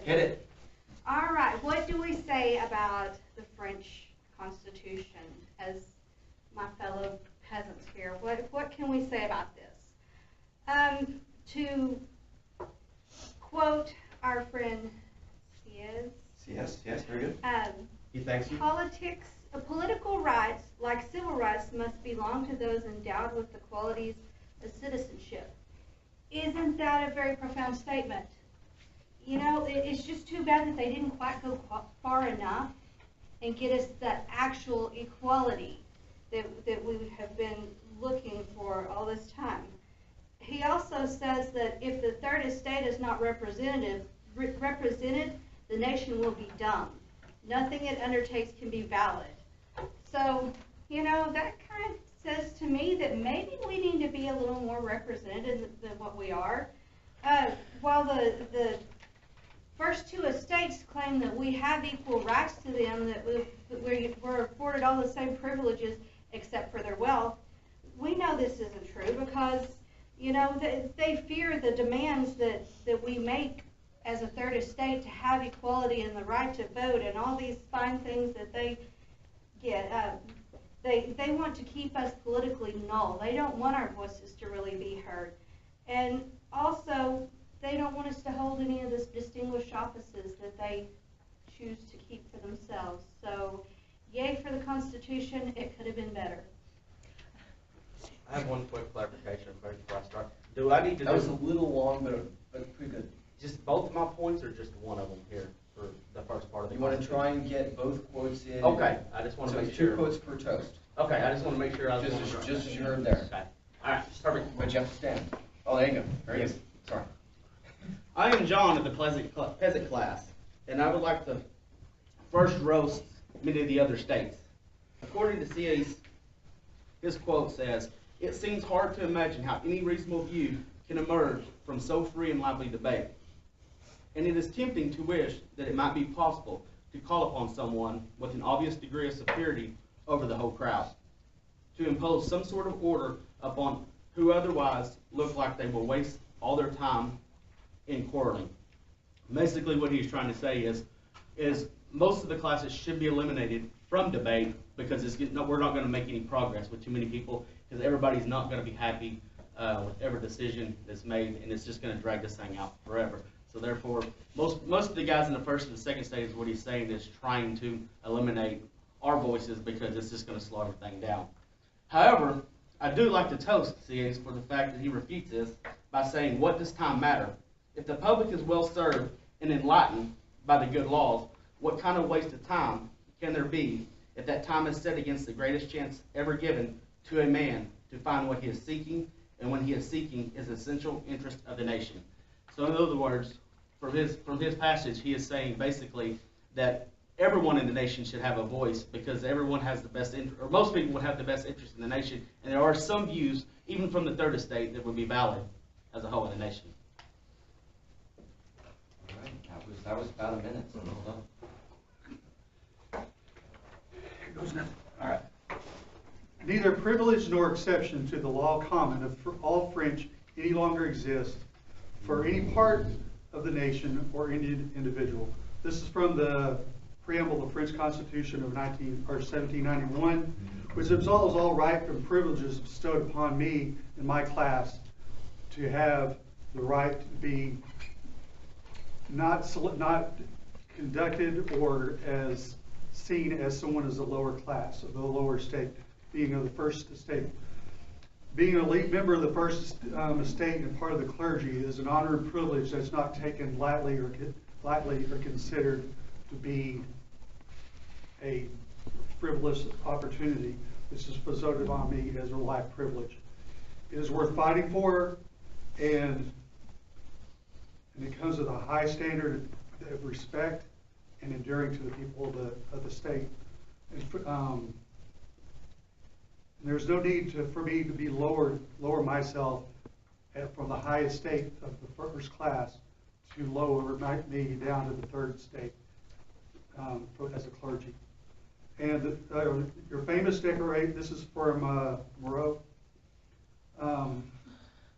Hit it. All right, what do we say about the French Constitution as my fellow peasants here? What can we say about this? To quote our friend Sieyès. Yes, very good. He thanks you. Political rights, like civil rights, must belong to those endowed with the qualities of citizenship. Isn't that a very profound statement? You know, it's just too bad that they didn't quite go far enough and get us that actual equality that we have been looking for all this time. He also says that if the third estate is not represented, the nation will be dumb. Nothing it undertakes can be valid. So, you know, that kind of says to me that maybe we need to be a little more represented than what we are. While the first two estates claim that we have equal rights to them, that we're afforded all the same privileges except for their wealth, we know this isn't true because, you know, they fear the demands that we make as a third estate to have equality and the right to vote and all these fine things that they get. They want to keep us politically null. They don't want our voices to really be heard. And also, they don't want us to hold any of these distinguished offices that they choose to keep for themselves. So, yay for the Constitution. It could have been better. I have one quick clarification before I start. Do I need to? That was a little long, but pretty good. Just both of my points, or just one of them here for the first part of the? You want to try and get both quotes in? Okay, I just want to make sure. So 2 quotes per toast. Okay, I just want to make sure I was just as you heard there. Okay. All right, perfect. But you have to stand. Oh, there you go. Very good. Sorry. I am John of the peasant class, and I would like to first roast many of the other states. According to Sieyès, his quote says, "It seems hard to imagine how any reasonable view can emerge from so free and lively debate. And it is tempting to wish that it might be possible to call upon someone with an obvious degree of superiority over the whole crowd, to impose some sort of order upon who otherwise look like they will waste all their time in quarreling." Basically what he's trying to say is most of the classes should be eliminated from debate because we're not going to make any progress with too many people because everybody's not going to be happy with every decision that's made, and it's just going to drag this thing out forever. So therefore, most of the guys in the first and the second stage, what he's saying is trying to eliminate our voices because it's just going to slow everything down. However, I do like to toast Sieyès for the fact that he refutes this by saying, what does time matter? If the public is well served and enlightened by the good laws, what kind of waste of time can there be if that time is set against the greatest chance ever given to a man to find what he is seeking, and when he is seeking is essential interest of the nation? So in other words, from his passage, he is saying basically that everyone in the nation should have a voice because everyone has the best interest, or most people would have the best interest in the nation, and there are some views, even from the third estate, that would be valid as a whole in the nation. All right, that was about a minute, so well done. Here goes nothing. All right. Neither privilege nor exception to the law common of all French any longer exists for any part of the nation or any individual. This is from the preamble of the French Constitution of 1791, which absolves all right and privileges bestowed upon me and my class to have the right to be not conducted or as seen as someone as a lower class, of the lower estate, being of the first estate. Being an elite member of the first estate and part of the clergy is an honor and privilege that's not taken lightly or considered to be a frivolous opportunity. This is bestowed upon me as a life privilege. It is worth fighting for, and it comes with a high standard of respect and enduring to the people of the state. And there's no need for me to be lower myself from the high estate of the first class to lower me down to the third estate as a clergy. And your famous declaration, this is from Moreau.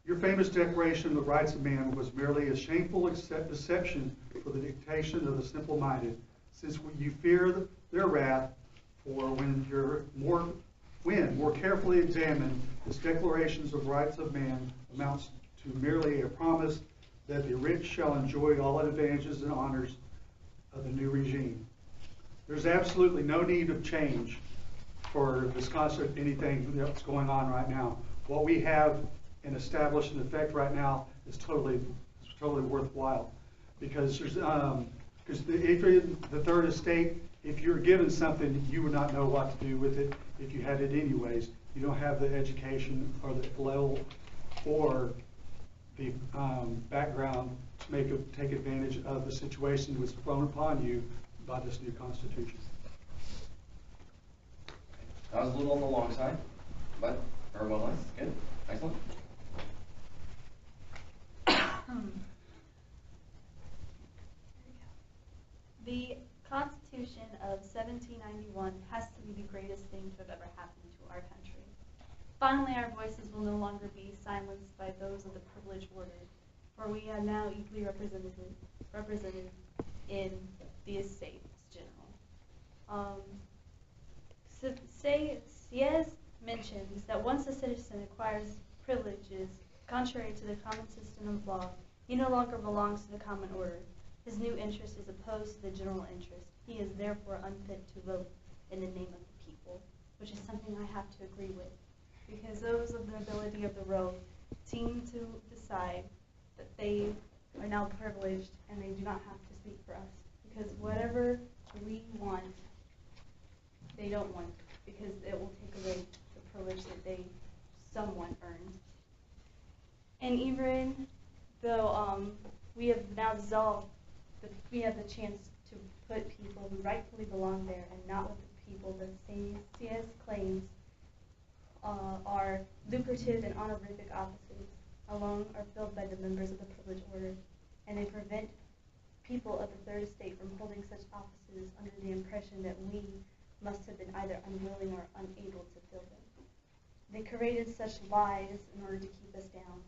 Your famous Declaration of the Rights of Man was merely a shameful deception for the dictation of the simple-minded, since you fear their wrath. For when more carefully examined, this Declarations of Rights of Man amounts to merely a promise that the rich shall enjoy all advantages and honors of the new regime. There's absolutely no need of change for this concept, anything that's going on right now. What we have and established in effect right now is totally worthwhile, because there's the third estate, if you're given something, you would not know what to do with it if you had it anyways. You don't have the education or the level or the background to take advantage of the situation that was thrown upon you by this new Constitution. That was a little on the long side, but very well done. Good. Excellent. The Constitution of 1791 has to be the greatest thing to have ever happened to our country. Finally, our voices will no longer be silenced by those of the privileged order, for we are now equally represented in the Estates General. Sieyes mentions that once a citizen acquires privileges contrary to the common system of law, he no longer belongs to the common order. His new interest is opposed to the general interest. He is therefore unfit to vote in the name of the people, which is something I have to agree with, because those of the nobility of the row seem to decide that they are now privileged and they do not have to speak for us, because whatever we want, they don't want, because it will take away the privilege that they somewhat earned. And even though we have now dissolved, we have the chance to put people who rightfully belong there and not with the people that Sieyes claims are lucrative and honorific offices alone are filled by the members of the privileged order, and they prevent people of the third estate from holding such offices under the impression that we must have been either unwilling or unable to fill them. They created such lies in order to keep us down.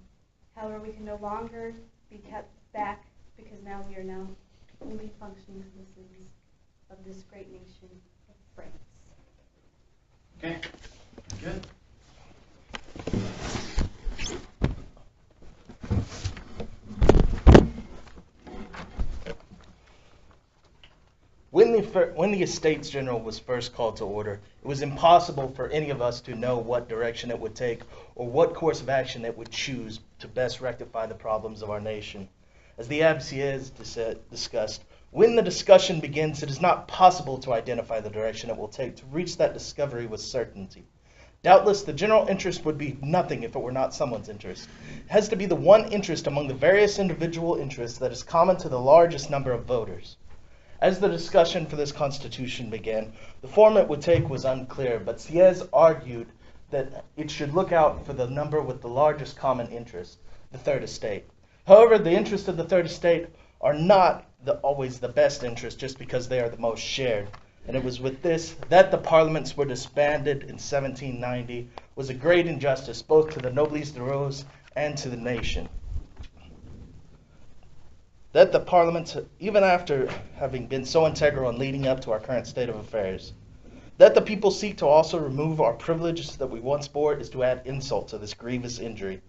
However, we can no longer be kept back, because now we are now fully functioning citizens of this great nation of France. Okay. Good. When the Estates General was first called to order, it was impossible for any of us to know what direction it would take or what course of action it would choose to best rectify the problems of our nation. As the Abbé Sieyes discussed, when the discussion begins, it is not possible to identify the direction it will take to reach that discovery with certainty. Doubtless, the general interest would be nothing if it were not someone's interest. It has to be the one interest among the various individual interests that is common to the largest number of voters. As the discussion for this Constitution began, the form it would take was unclear, but Sieyes argued that it should look out for the number with the largest common interest, the third estate. However, the interests of the third estate are not always the best interest just because they are the most shared. And it was with this that the parliaments were disbanded in 1790 was a great injustice both to the noblesse de rose and to the nation. That the parliaments, even after having been so integral in leading up to our current state of affairs, that the people seek to also remove our privileges that we once bore is to add insult to this grievous injury.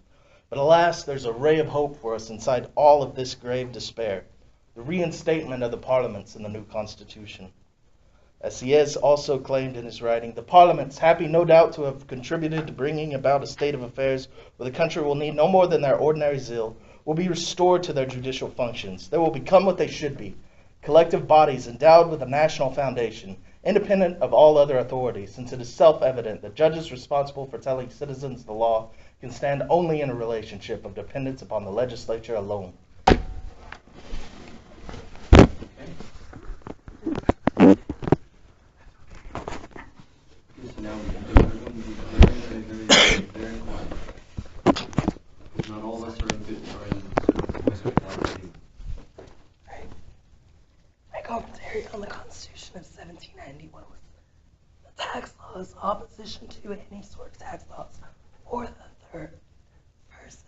But alas, there's a ray of hope for us inside all of this grave despair, the reinstatement of the parliaments in the new Constitution. As Sieyes also claimed in his writing, the parliaments, happy no doubt to have contributed to bringing about a state of affairs where the country will need no more than their ordinary zeal, will be restored to their judicial functions. They will become what they should be, collective bodies endowed with a national foundation, independent of all other authority, since it is self-evident that judges responsible for telling citizens the law can stand only in a relationship of dependence upon the legislature alone. So now we're going to be very quiet. Not all of us are in good My commentary on the Constitution of 1791 was the tax laws, opposition to any sort of tax laws, or the third. First,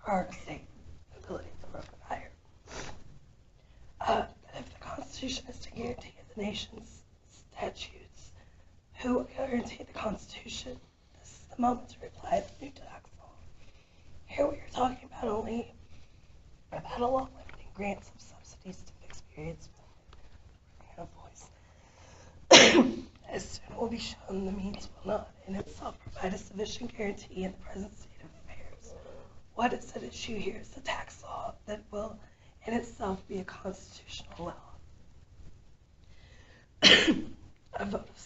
our state ability to work with higher. But if the Constitution is to guarantee the nation's statutes, who will guarantee the Constitution? This is the moment to reply to the new tax law. Here we are talking about only about a law limiting grants of subsidies to fixed periods for voice. As soon will be shown, the means will not in itself provide a sufficient guarantee in the present state of affairs. What is at issue here is a tax law that will in itself be a constitutional law. A vote of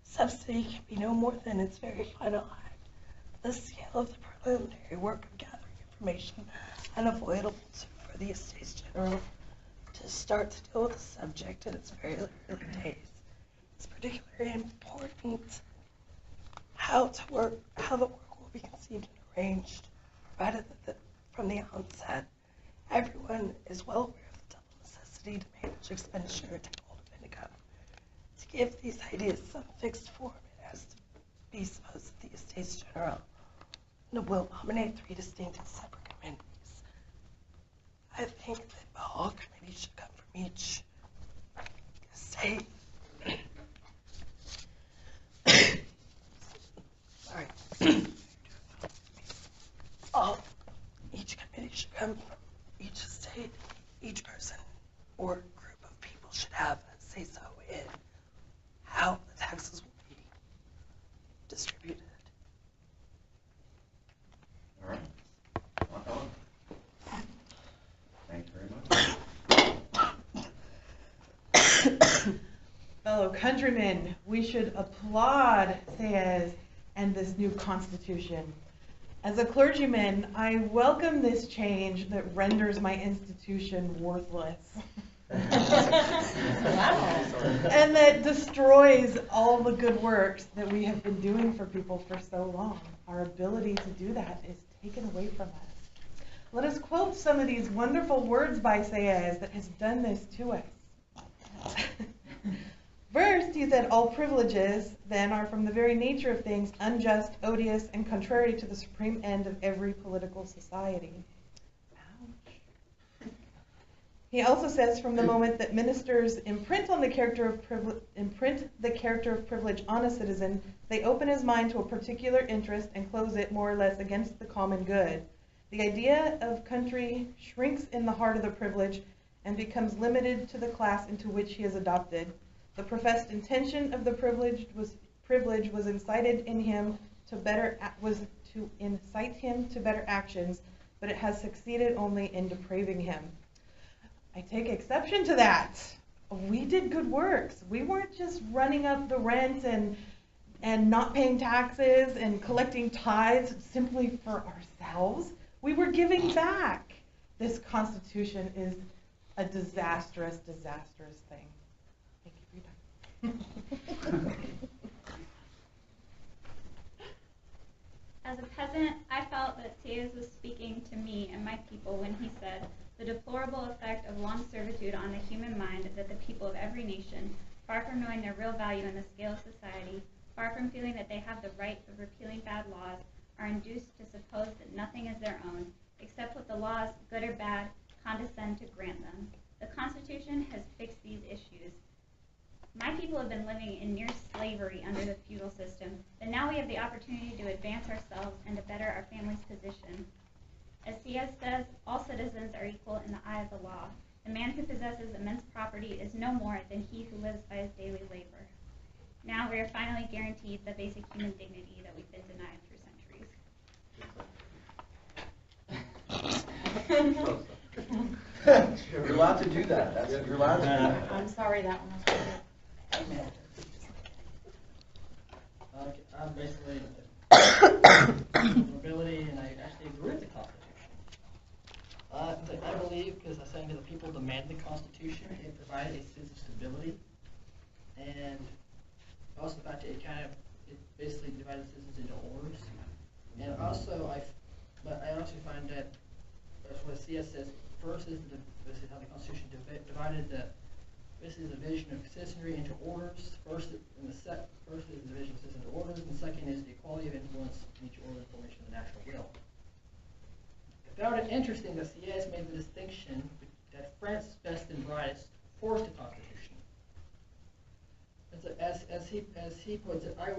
subsidy can be no more than its very final act. The scale of the preliminary work of gathering information unavoidable for the Estates General to start to deal with the subject in its very early days. It's particularly important how the work will be conceived and arranged, provided that from the onset, everyone is well aware of the double necessity to manage expenditure and take hold of income. To give these ideas some fixed form, it has to be supposed that the Estates General will nominate 3 distinct and separate committees. I think that all committees should come from each state. Sorry. Each committee should come from each state. Each person or group of people should have a say-so in how the taxes will be distributed. All right. Rock on. Thank you very much. Fellow countrymen, we should applaud Saez and this new constitution. As a clergyman, I welcome this change that renders my institution worthless. And that destroys all the good works that we have been doing for people for so long. Our ability to do that is taken away from us. Let us quote some of these wonderful words by Saez that has done this to us. First, he said, all privileges, then, are from the very nature of things unjust, odious, and contrary to the supreme end of every political society. Ouch. He also says, from the moment that ministers imprint the character of privilege on a citizen, they open his mind to a particular interest and close it more or less against the common good. The idea of country shrinks in the heart of the privilege and becomes limited to the class into which he is adopted. The professed intention of the privilege was incited in him to incite him to better actions, but it has succeeded only in depraving him. I take exception to that. We did good works. We weren't just running up the rent and not paying taxes and collecting tithes simply for ourselves. We were giving back. This Constitution is a disastrous, disastrous thing. As a peasant, I felt that Saez was speaking to me and my people when he said, the deplorable effect of long servitude on the human mind that the people of every nation, far from knowing their real value in the scale of society, far from feeling that they have the right of repealing bad laws, are induced to suppose that nothing is their own, except what the laws, good or bad, condescend to grant them. The Constitution has fixed these issues. My people have been living in near slavery under the feudal system, but now we have the opportunity to advance ourselves and to better our family's position. As Saez says, all citizens are equal in the eye of the law. The man who possesses immense property is no more than he who lives by his daily labor. Now we are finally guaranteed the basic human dignity that we've been denied through centuries. You're allowed to do that. You're allowed to do that. I'm sorry, that one was good. Amen. I'm basically mobility, and I actually agree with the Constitution. I believe, because I saying to the people demand the Constitution, it provided a sense of stability, and also the fact that it basically divided citizens into orders. And also, I also find that, that's what CS says, first is this is how the Constitution divided this is the division of citizenry into orders. First is the division of citizens into orders, and second is the equality of influence in each order and formation of the national will. found it interesting that Sieyès made the distinction that France's best and brightest forced a constitution. As he puts it, I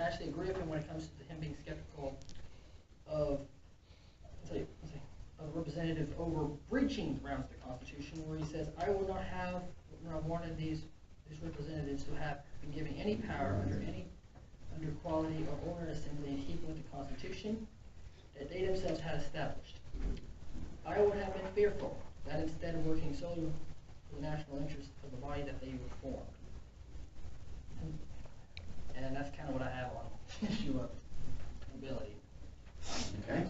actually agree with him when it comes to him being skeptical of representatives overreaching the grounds of the Constitution, where he says, I will not have wanted these representatives to have been given any power under quality or order assembly in keeping with the Constitution that they themselves had established. I would have been fearful that instead of working solely for the national interest of the body that they were formed. And that's kind of what I have on the issue of ability. Okay.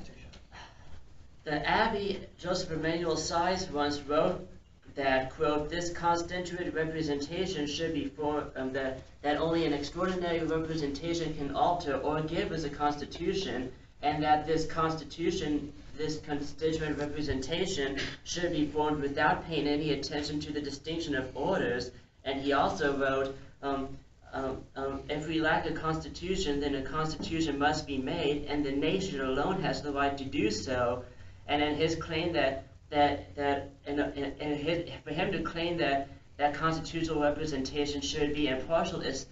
The Abbé Joseph Emmanuel Sieyès once wrote that, quote, this constituent representation should be that only an extraordinary representation can alter or give as a constitution, and that this constituent representation should be formed without paying any attention to the distinction of orders. And he also wrote, if we lack a constitution, then a constitution must be made, and the nation alone has the right to do so. And in his claim for him to claim that constitutional representation should be impartial is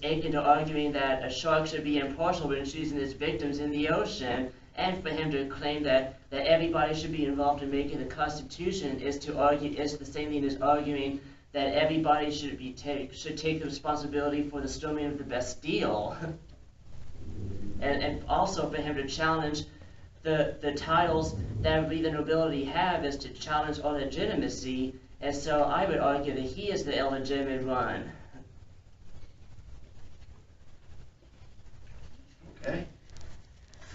akin to arguing that a shark should be impartial when choosing its victims in the ocean. And for him to claim that everybody should be involved in making the Constitution is the same thing as arguing that everybody should take the responsibility for the storming of the Bastille. and also for him to challenge the titles that we the nobility have is to challenge our legitimacy, and so I would argue that he is the illegitimate one. Okay.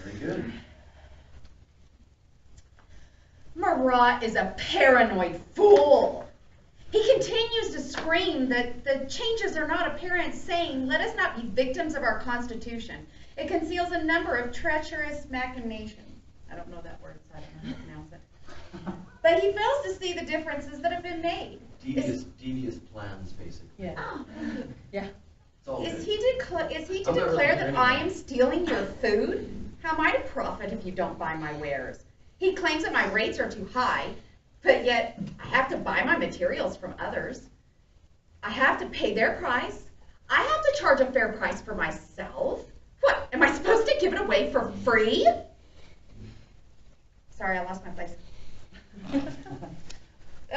Very good. Marat is a paranoid fool. He continues to scream that the changes are not apparent, saying, let us not be victims of our Constitution. It conceals a number of treacherous machinations. I don't know that word, so I don't know how to pronounce it. But he fails to see the differences that have been made. Devious plans, basically. Yeah. Oh, yeah. Is he to declare that I am stealing your food? How am I to profit if you don't buy my wares? He claims that my rates are too high, but yet I have to buy my materials from others. I have to pay their price. I have to charge a fair price for myself. What, am I supposed to give it away for free? Sorry, I lost my place.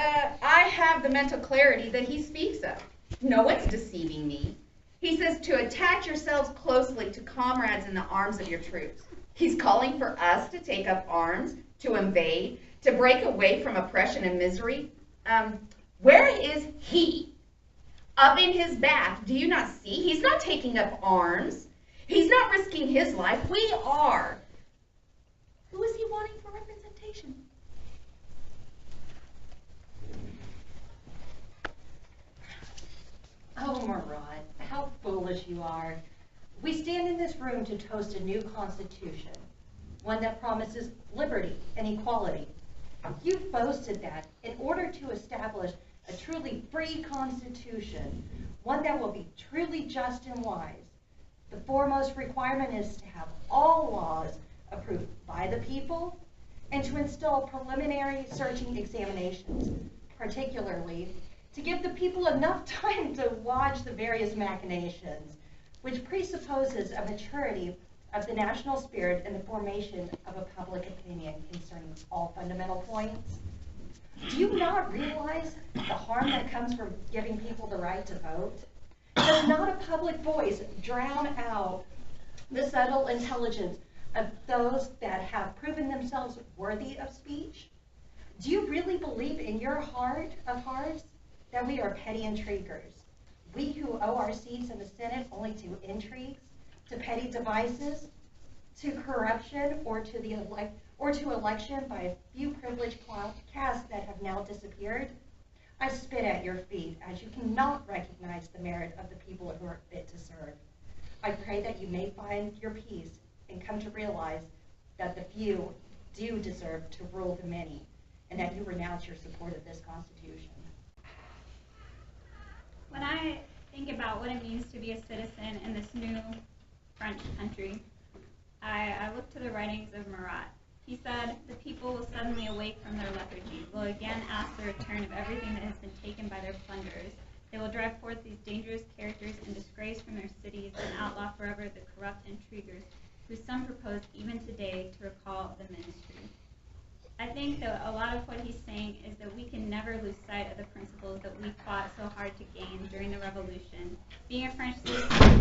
I have the mental clarity that he speaks of. No one's deceiving me. He says to attach yourselves closely to comrades in the arms of your troops. He's calling for us to take up arms, to invade, to break away from oppression and misery. Where is he? Up in his bath, do you not see? He's not taking up arms. He's not risking his life. We are. Who is he wanting for representation? Oh, Marat, how foolish you are. We stand in this room to toast a new constitution, one that promises liberty and equality. You've boasted that in order to establish a truly free constitution, one that will be truly just and wise, the foremost requirement is to have all laws approved by the people and to install preliminary searching examinations, particularly to give the people enough time to watch the various machinations, which presupposes a maturity of the national spirit and the formation of a public opinion concerning all fundamental points. Do you not realize the harm that comes from giving people the right to vote? Does not a public voice drown out the subtle intelligence of those that have proven themselves worthy of speech? Do you really believe in your heart of hearts that we are petty intriguers? We who owe our seats in the Senate only to intrigues, to petty devices, to corruption, or to election by a few privileged castes that have now disappeared? I spit at your feet as you cannot recognize the merit of the people who are fit to serve. I pray that you may find your peace and come to realize that the few do deserve to rule the many, and that you renounce your support of this Constitution. When I think about what it means to be a citizen in this new French country, I look to the writings of Marat. He said, the people will suddenly awake from their lethargy, will again ask the return of everything that has been taken by their plunderers. They will drive forth these dangerous characters in disgrace from their cities and outlaw forever the corrupt intriguers, who some propose even today to recall the ministry. I think that a lot of what he's saying is that we can never lose sight of the principles that we fought so hard to gain during the Revolution. Being a French citizen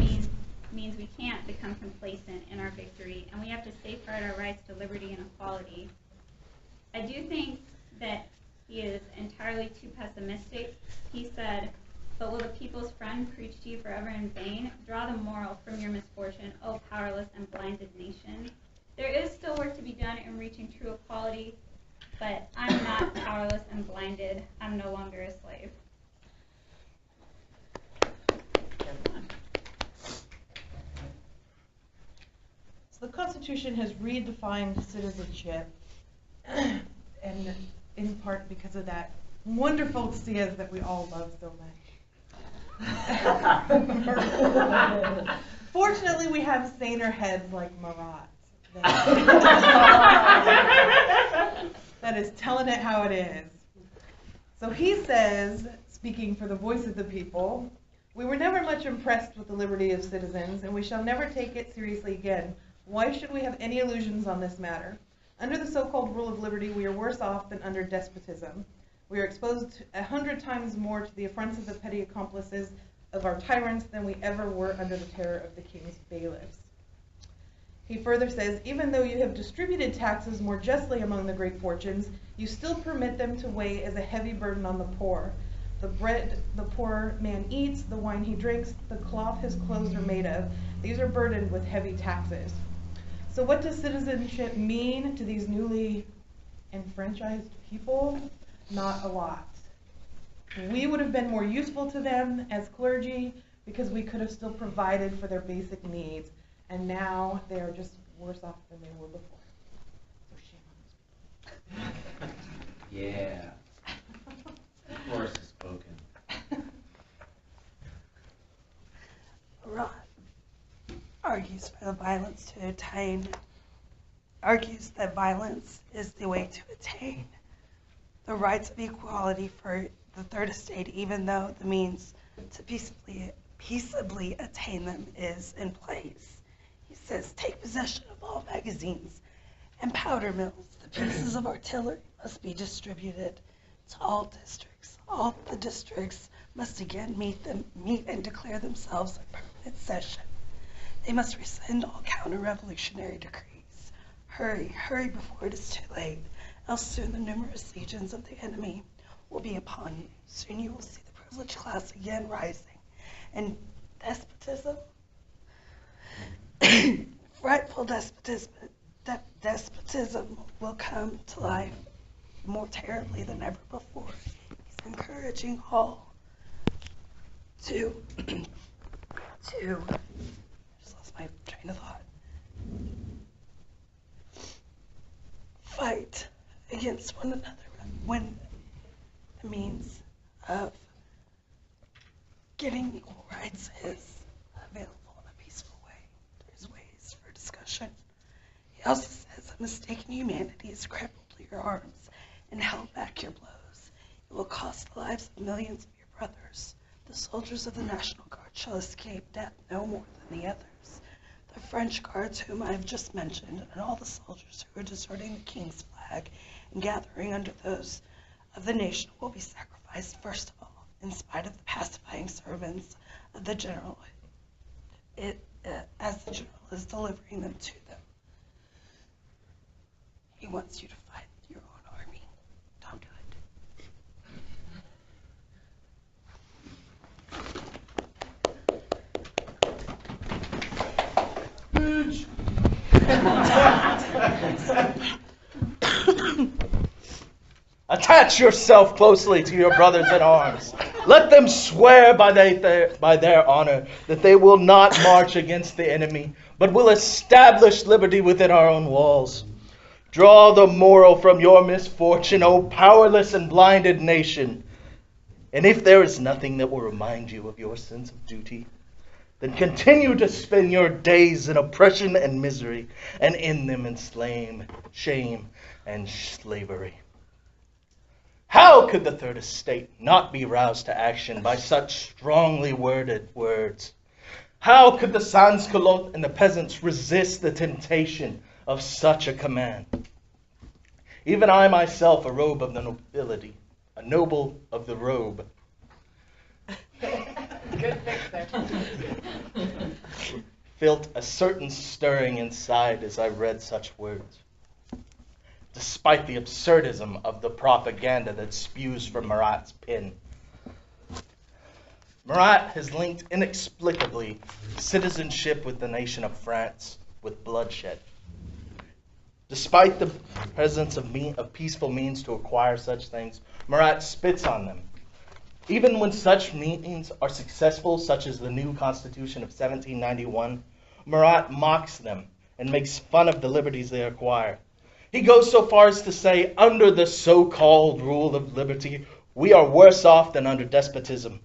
means we can't become complacent in our victory, and we have to safeguard our rights to liberty and equality. I do think that he is entirely too pessimistic. He said, "But will the people's friend preach to you forever in vain? Draw the moral from your misfortune, O powerless and blinded nation." There is still work to be done in reaching true equality, but I'm not powerless and blinded. I'm no longer a slave. So the Constitution has redefined citizenship, and in part because of that wonderful Ciaz that we all love so much. Fortunately, we have saner heads like Marat that is telling it how it is. So he says, speaking for the voice of the people, "We were never much impressed with the liberty of citizens, and we shall never take it seriously again. Why should we have any illusions on this matter? Under the so-called rule of liberty, we are worse off than under despotism. We are exposed 100 times more to the affronts of the petty accomplices of our tyrants than we ever were under the terror of the king's bailiffs." He further says, "Even though you have distributed taxes more justly among the great fortunes, you still permit them to weigh as a heavy burden on the poor. The bread the poor man eats, the wine he drinks, the cloth his clothes are made of, these are burdened with heavy taxes." So what does citizenship mean to these newly enfranchised people? Not a lot. We would have been more useful to them as clergy because we could have still provided for their basic needs. And now they are just worse off than they were before. So shame on those people. Yeah. Force is spoken. Marat argues that violence is the way to attain the rights of equality for the third estate, even though the means to peaceably attain them is in place. He says, "Take possession of all magazines and powder mills. The pieces of artillery must be distributed to all districts. All the districts must again meet and declare themselves in permanent session. They must rescind all counter-revolutionary decrees. Hurry, hurry before it is too late, else soon the numerous legions of the enemy will be upon you. Soon you will see the privileged class again rising, and despotism, frightful despotism will come to life more terribly than ever before." He's encouraging all to just lost my train of thought. Fight against one another when the means of getting equal rights is available in a peaceful way. There's ways for discussion. He also says a mistaken humanity has crippled your arms and held back your blows. It will cost the lives of millions of your brothers. The soldiers of the National Guard shall escape death no more than the others. The French guards whom I have just mentioned, and all the soldiers who are deserting the king's flag and gathering under those of the nation will be sacrificed first of all, in spite of the pacifying sermons of the general, as the general is delivering them to them. He wants you to fight your own army. Don't do Attach yourself closely to your brothers in arms. Let them swear by their honor that they will not march against the enemy, but will establish liberty within our own walls. Draw the moral from your misfortune, O powerless and blinded nation. And if there is nothing that will remind you of your sense of duty, then continue to spend your days in oppression and misery, and end them in shame and slavery. How could the Third Estate not be roused to action by such strongly worded words? How could the sans-culottes and the peasants resist the temptation of such a command? Even I myself, a robe of the nobility, a noble of the robe, Good fix there. felt a certain stirring inside as I read such words. Despite the absurdism of the propaganda that spews from Marat's pen, Marat has linked inexplicably citizenship with the nation of France with bloodshed. Despite the presence of peaceful means to acquire such things, Marat spits on them. Even when such means are successful, such as the new Constitution of 1791, Marat mocks them and makes fun of the liberties they acquire. He goes so far as to say, under the so-called rule of liberty, we are worse off than under despotism.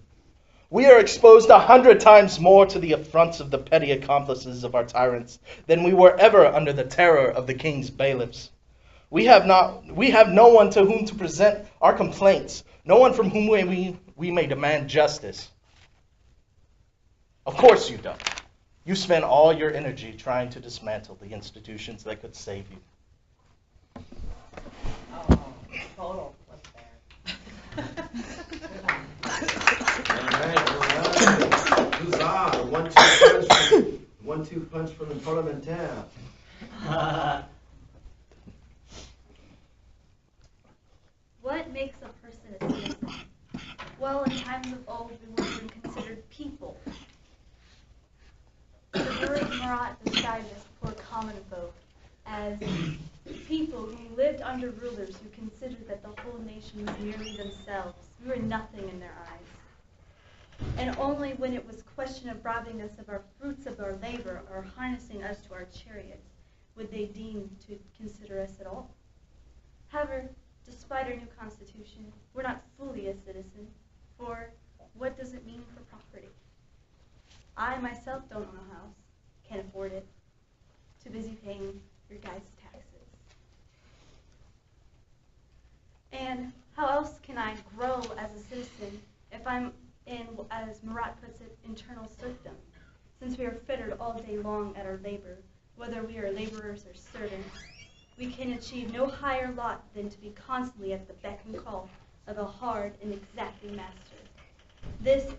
We are exposed 100 times more to the affronts of the petty accomplices of our tyrants than we were ever under the terror of the king's bailiffs. We have no one to whom to present our complaints, no one from whom we may demand justice. Of course you don't. You spend all your energy trying to dismantle the institutions that could save you. Total flip there. Huzzah! One-two punch from the parlementaire. What makes a person a citizen? Well, in times of old, we would have been considered people. The word Marat described this poor common folk as people who lived under rulers who considered that the whole nation was merely themselves. We were nothing in their eyes. And only when it was question of robbing us of our fruits of our labor or harnessing us to our chariots would they deem to consider us at all. However, despite our new constitution, we're not fully a citizen, for what does it mean for property? I myself don't own a house, can't afford it, too busy paying your guys' taxes. And how else can I grow as a citizen if I'm in, as Marat puts it, internal serfdom, since we are fettered all day long at our labor, whether we are laborers or servants? We can achieve no higher lot than to be constantly at the beck and call of a hard and exacting master. This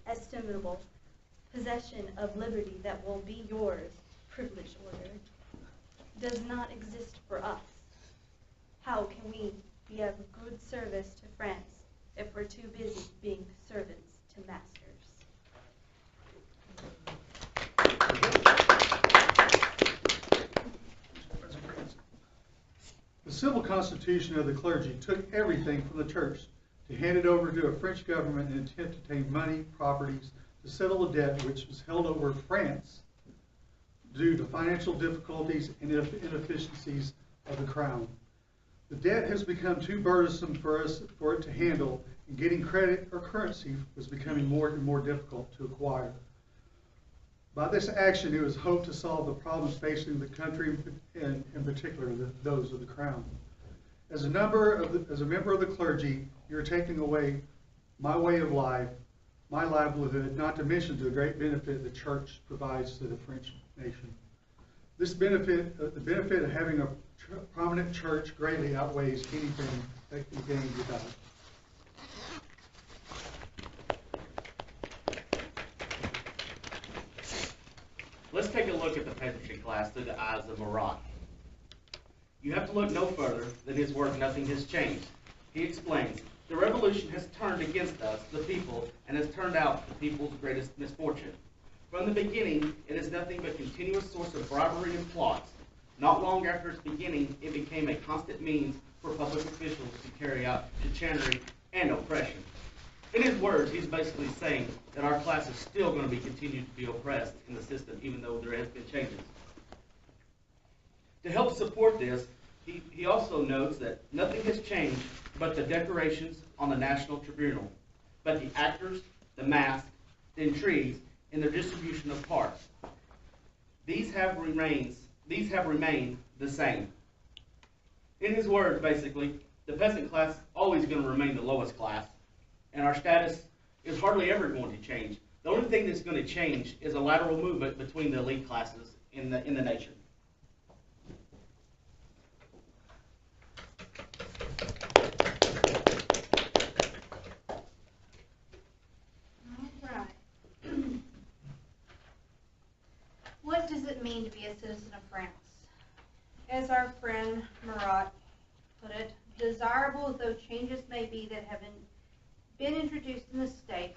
inestimable possession of liberty that will be yours, privileged order, does not exist for us. How can we be of good service to France if we're too busy being servants to masters? The civil constitution of the clergy took everything from the church to hand it over to a French government in an attempt to obtain money, properties, to settle a debt which was held over France due to financial difficulties and inefficiencies of the crown. The debt has become too burdensome for it to handle, and getting credit or currency was becoming more and more difficult to acquire. By this action, it was hoped to solve the problems facing the country, and in particular those of the crown. As a member of the clergy, you're taking away my way of life, my livelihood, not to mention the great benefit the church provides to the French nation. This benefit, the benefit of having a prominent church, greatly outweighs anything that can be gained without it. Let's take a look at the peasantry class through the eyes of Marat. You have to look no further than his work, Nothing Has Changed. He explains, the revolution has turned against us, the people, and has turned out the people's greatest misfortune. From the beginning, it is nothing but continuous source of bribery and plots. Not long after its beginning, it became a constant means for public officials to carry out chicanery and oppression. In his words, he's basically saying that our class is still going to be continued to be oppressed in the system, even though there has been changes. To help support this, he also notes that nothing has changed but the decorations on the National Tribunal. But the actors, the mast, the intrigues, and their distribution of parts. These have remained the same. In his words, basically, the peasant class is always going to remain the lowest class, and our status is hardly ever going to change. The only thing that's going to change is a lateral movement between the elite classes in the nation. All right. What does it mean to be a citizen of France? As our friend Marat put it, desirable though changes may be that have been introduced in the state,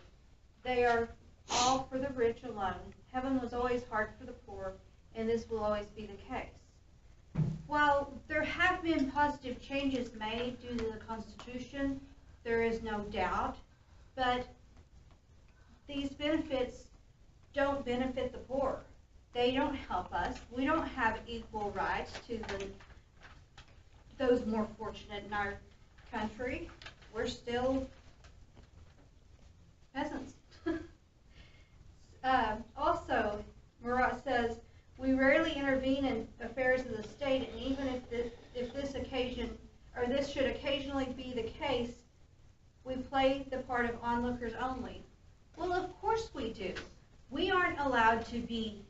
they are all for the rich alone. Heaven was always hard for the poor, and this will always be the case. While there have been positive changes made due to the Constitution, there is no doubt, but these benefits don't benefit the poor. They don't help us. We don't have equal rights to those more fortunate in our country. We're still peasants. Also, Marat says, we rarely intervene in affairs of the state, and even if this should occasionally be the case, we play the part of onlookers only. Well, of course we do. We aren't allowed to be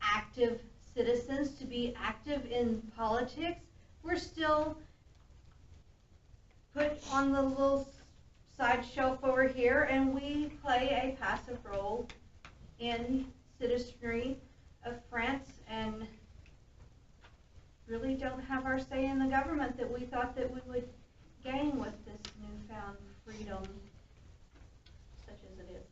active citizens, to be active in politics. We're still put on the little side shelf over here, and we play a passive role in citizenry of France and really don't have our say in the government that we thought that we would gain with this newfound freedom, such as it is.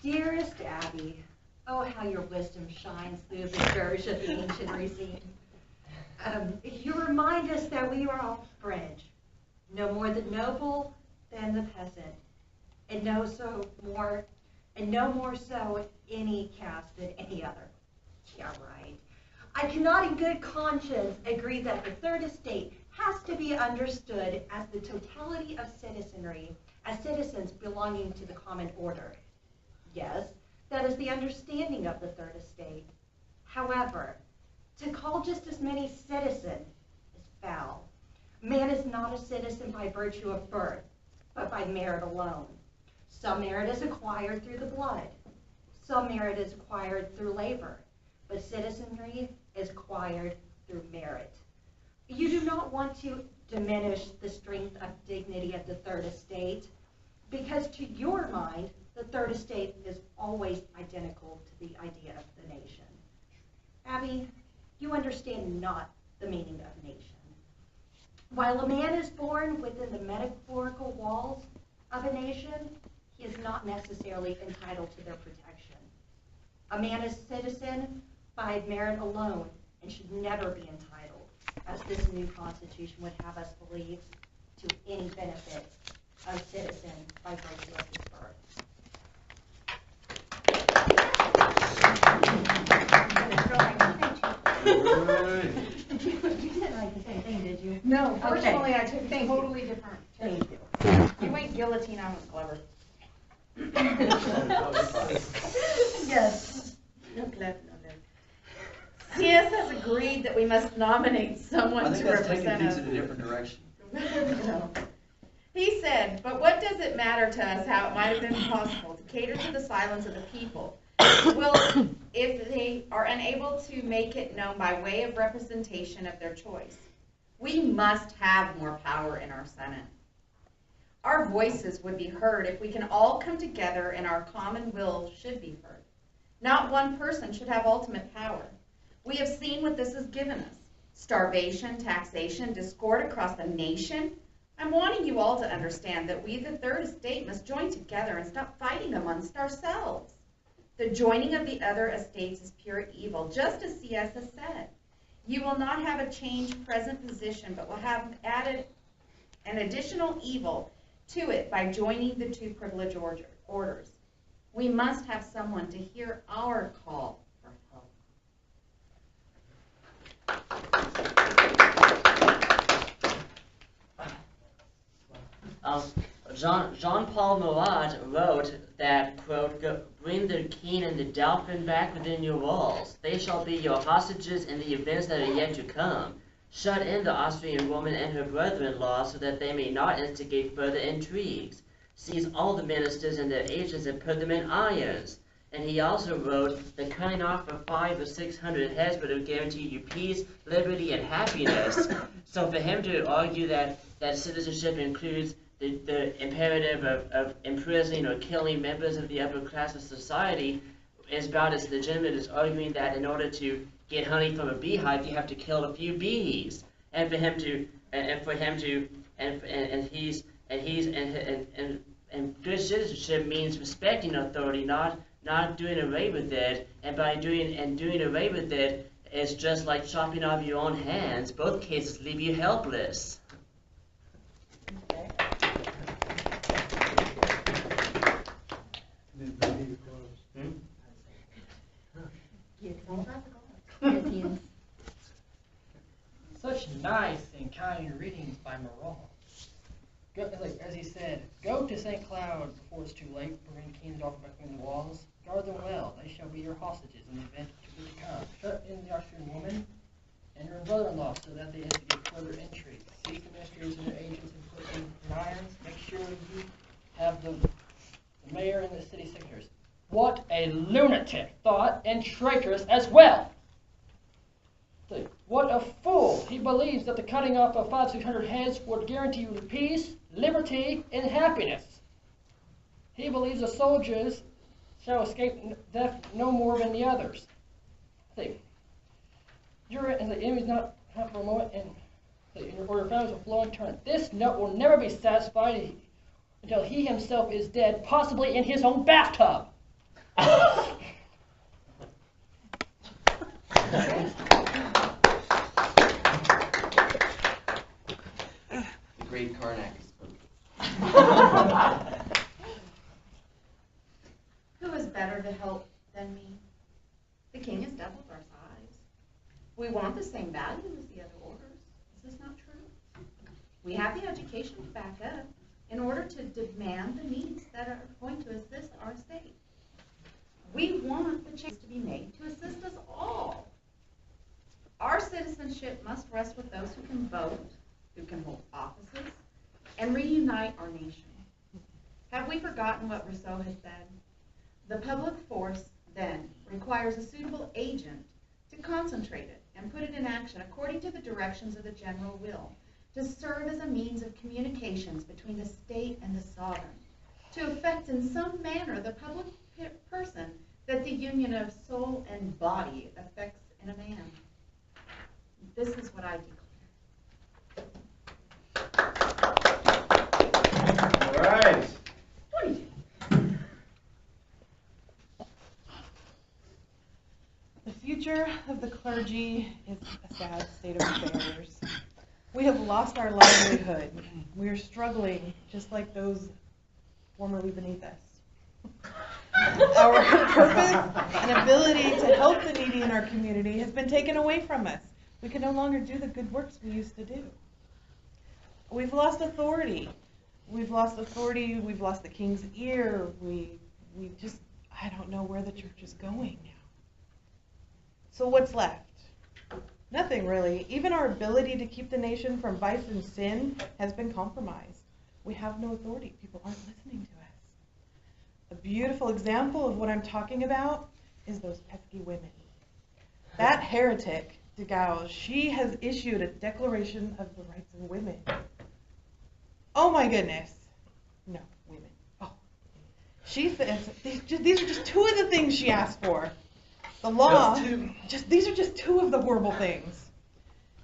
Dearest Abby, oh, how your wisdom shines through the dirge of the ancient regime. You remind us that we are all French, no more the noble than the peasant, and no more so any caste than any other. Yeah, right. I cannot in good conscience agree that the third estate has to be understood as the totality of citizenry, as citizens belonging to the common order. Yes, that is the understanding of the third estate. However, to call just as many citizen is foul. Man is not a citizen by virtue of birth, but by merit alone. Some merit is acquired through the blood. Some merit is acquired through labor. But citizenry is acquired through merit. You do not want to diminish the strength of dignity of the third estate, because to your mind, the third estate is always identical to the idea of the nation. Abby, you understand not the meaning of nation. While a man is born within the metaphorical walls of a nation, he is not necessarily entitled to their protection. A man is citizen by merit alone and should never be entitled, as this new Constitution would have us believe, to any benefit of citizen by virtue of his birth. You didn't write the same thing, did you? No, fortunately, Okay. I took Thank totally different. Thank you. You went guillotine, I was clever. Yes. No clever, no clever. CS has agreed that we must nominate someone I to think that's taking represent things us. in a different direction. No. He said, but what does it matter to us how it might have been possible to cater to the silence of the people? Well, if they are unable to make it known by way of representation of their choice, we must have more power in our Senate. Our voices would be heard if we can all come together and our common will should be heard. Not one person should have ultimate power. We have seen what this has given us. Starvation, taxation, discord across the nation. I'm wanting you all to understand that we, the third estate, must join together and stop fighting amongst ourselves. The joining of the other estates is pure evil, just as CS has said. You will not have a changed present position, but will have added an additional evil to it by joining the two privilege orders. We must have someone to hear our call for help. Jean-Paul Marat wrote that, quote, bring the king and the dauphin back within your walls. They shall be your hostages in the events that are yet to come. Shut in the Austrian woman and her brother-in-law so that they may not instigate further intrigues. Seize all the ministers and their agents and put them in irons. And he also wrote, the cutting off of 500 or 600 heads would have guaranteed you peace, liberty, and happiness. So for him to argue that citizenship includes the imperative of imprisoning or killing members of the upper class of society is about as legitimate as arguing that in order to get honey from a beehive, you have to kill a few bees. And for him to, and good citizenship means respecting authority, not doing away with it. And by doing away with it is just like chopping off your own hands. Both cases leave you helpless. Such nice and kind readings by Marat. As he said, go to St. Cloud before it's too late, bring kings off back in the walls. Guard them well, they shall be your hostages in the event to come. Shut in the Austrian woman and her brother-in-law so that they instigate further intrigue. Seize the ministers and their agents and put them in irons. Make sure you have the mayor and the city secretaries. What a lunatic thought, and traitorous as well. What a fool! He believes that the cutting off of 500-600 heads would guarantee you peace, liberty, and happiness. He believes the soldiers shall escape death no more than the others. You're in the image not for a moment, or your families will flow in turn. This note will never be satisfied until he himself is dead, possibly in his own bathtub. The great Karnak spoke. Who is better to help than me? The king has doubled our size. We want the same value as the other orders. Is this not true? We have the education to back up in order to demand the needs that are going to assist our state. We want the change to be made to assist us all. Our citizenship must rest with those who can vote, who can hold offices, and reunite our nation. Have we forgotten what Rousseau has said? The public force, then, requires a suitable agent to concentrate it and put it in action according to the directions of the general will, to serve as a means of communications between the state and the sovereign, to effect in some manner the public person that the union of soul and body affects in a man. This is what I declare. All right. 22. The future of the clergy is a sad state of affairs. We have lost our livelihood. We are struggling just like those formerly beneath us. Our purpose and ability to help the needy in our community has been taken away from us. We can no longer do the good works we used to do. We've lost authority. We've lost authority. We've lost the king's ear. We just, I don't know where the church is going now. So what's left? Nothing really. Even our ability to keep the nation from vice and sin has been compromised. We have no authority. People aren't listening to us. A beautiful example of what I'm talking about is those pesky women. That heretic, de Gaulle, she has issued a Declaration of the Rights of Women. Oh my goodness. No, women. Oh. She says, these are just two of the things she asked for. The law, these are just two of the horrible things.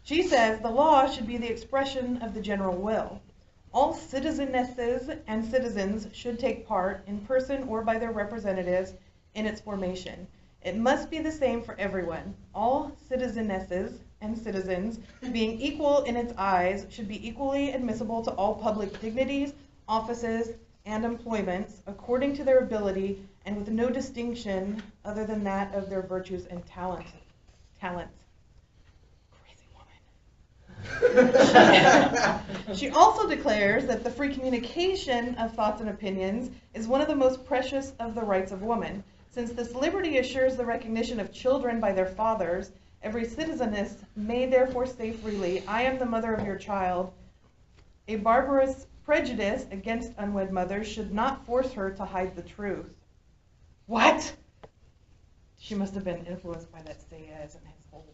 She says the law should be the expression of the general will. All citizenesses and citizens should take part, in person or by their representatives, in its formation. It must be the same for everyone. All citizenesses and citizens, being equal in its eyes, should be equally admissible to all public dignities, offices, and employments, according to their ability, and with no distinction other than that of their virtues and talents. Crazy woman. She also declares that the free communication of thoughts and opinions is one of the most precious of the rights of woman. Since this liberty assures the recognition of children by their fathers, every citizeness may therefore say freely, I am the mother of your child. A barbarous prejudice against unwed mothers should not force her to hide the truth. What? She must have been influenced by that Sayez and his whole,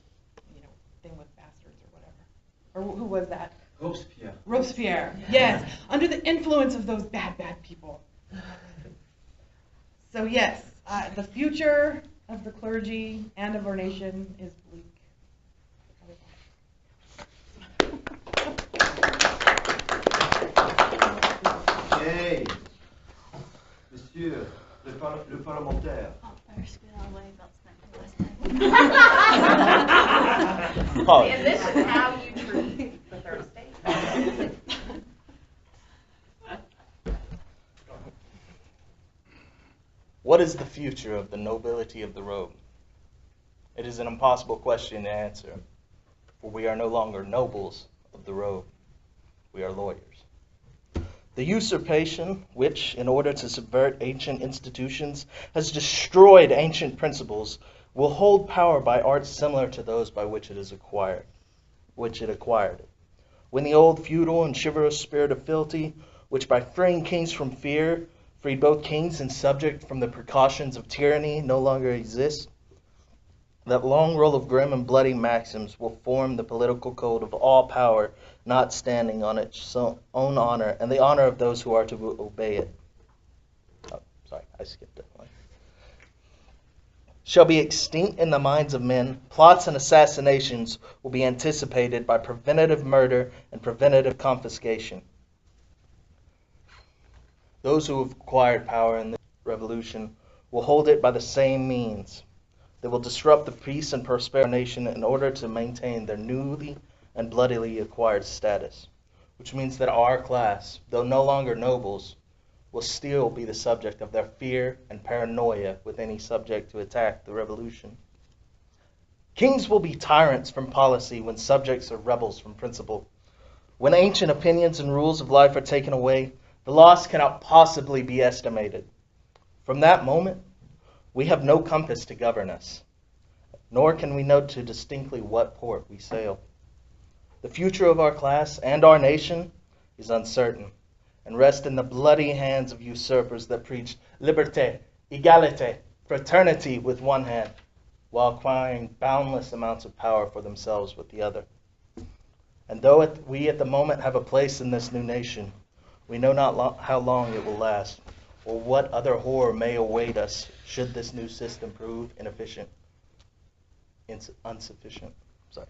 thing with bastards or whatever. Or who was that? Robespierre. Robespierre, yes. Under the influence of those bad, bad people. So yes, the future of the clergy and of our nation is bleak. Hey, monsieur, le parlementaire. First, we all worry about snacking last night. Oh. And this is how you treat the third estate. What is the future of the nobility of the robe? It is an impossible question to answer, for we are no longer nobles of the robe. We are lawyers. The usurpation, which, in order to subvert ancient institutions, has destroyed ancient principles, will hold power by arts similar to those by which it acquired it. When the old feudal and chivalrous spirit of fealty, which by freeing kings from fear, freed both kings and subject from the precautions of tyranny, no longer exists, that long roll of grim and bloody maxims will form the political code of all power, not standing on its own honor and the honor of those who are to obey it. Oh, sorry, I skipped that one. Shall be extinct in the minds of men. Plots and assassinations will be anticipated by preventative murder and preventative confiscation. Those who have acquired power in the revolution will hold it by the same means. They will disrupt the peace and prosperity of the nation in order to maintain their newly and bloodily acquired status, which means that our class, though no longer nobles, will still be the subject of their fear and paranoia with any subject to attack the revolution. Kings will be tyrants from policy when subjects are rebels from principle. When ancient opinions and rules of life are taken away, the loss cannot possibly be estimated. From that moment, we have no compass to govern us, nor can we know to distinctly what port we sail. The future of our class and our nation is uncertain and rests in the bloody hands of usurpers that preach liberté, égalité, fraternity with one hand, while acquiring boundless amounts of power for themselves with the other. And though we at the moment have a place in this new nation, we know not how long it will last, or what other horror may await us should this new system prove insufficient. Sorry.